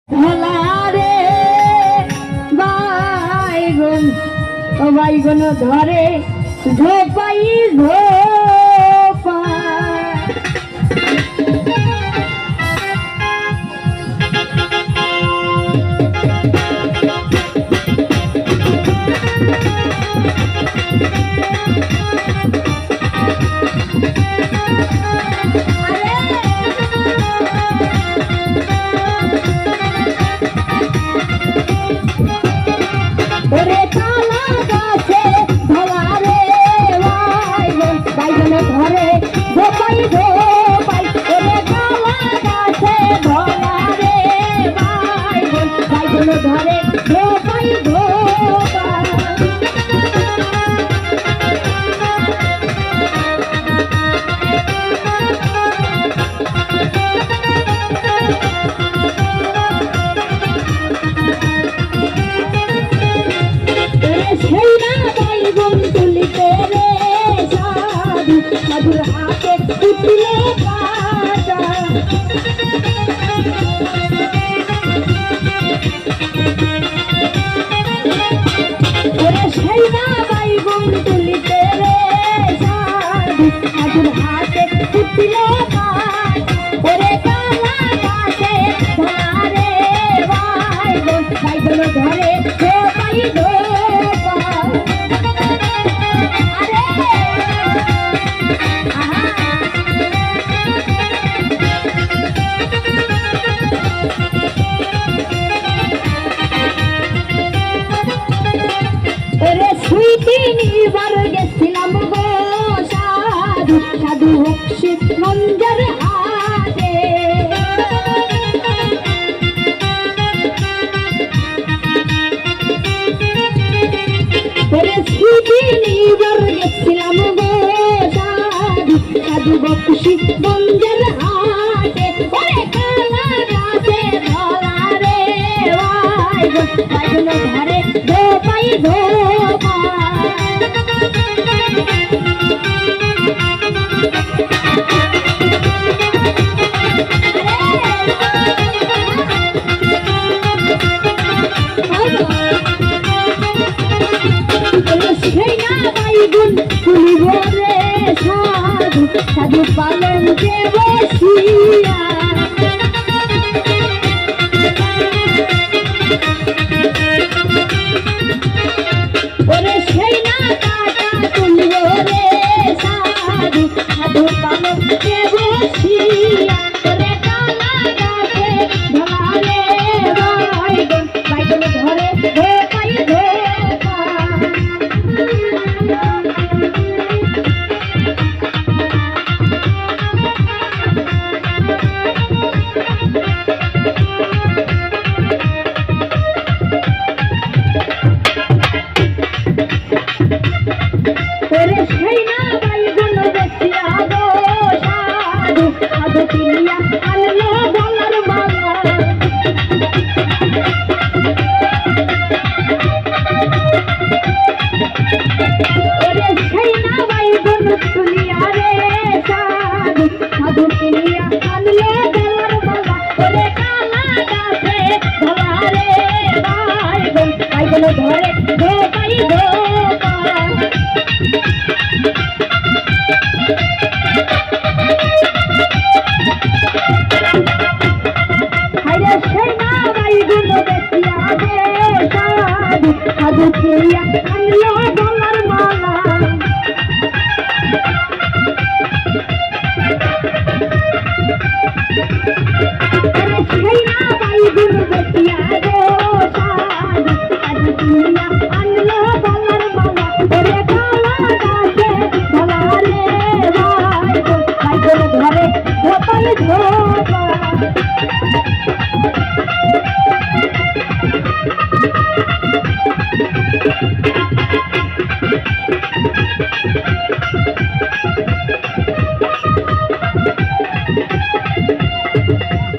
ধলারে বাইগুন বাইগুন ধরে ঝোপাই ঝোপা ওরে কালা গাছে ধলারে বাইগুন ধরে ঝোপাই ঝোপাই ওরে কালা গাছে ধলারে বাইগুন ধরে ঝোপাই ঝোপাই সেই না বাইগুন তুলিতে রে সাধু সাধুর হাতে তুলে কাটা ওরে সেই না বাইগুন তুলিতে রে সাধু সাধুর হাতে তুলে কাটা ওরে কালা গাছে ধরে বাইগুন ধরে ঝোপাই গেছিলাম গো সাধু সাধু হচ্ছে মঞ্জর হাতে গেছিলাম গো সাধু সাধু বক্সি মঞ্জর হাতে ওরে কালা গাছে ধরা রে বাইগুন ধরে ঝোপাই ঝোপা বাইগুন তুলিব রে সাধু সাধু পালন কে বসিয়া ওরে সেই না কাটা তুলিব রে সাধু সাধু পালন কে বসিয়া ওরে কালা গাছে ধরে বাইগুন ধরে ঝোপাই ঝোপা ওরে সেই না বাইগুন দেখিয়া গো সাধু সাধু কিনিয়া আনলো গলার মালা ওরে সেই না বাইগুন তুলিয়া রে সাধু সাধু কিনিয়া আনলো গলার মালা ওরে কালা গাছে ধরা রে বাইগুন ধরে ঝোপাই ঝোপা সাধু কিনিয়া আনলো গলার মালা সেই না বাইগুন দেখিয়া গো সাধু সাধু কিনিয়া আনলো গলার মালা ওরে কালা গাছে ধরা রে বাইগুন ধরে ঝোপাই ঝোপা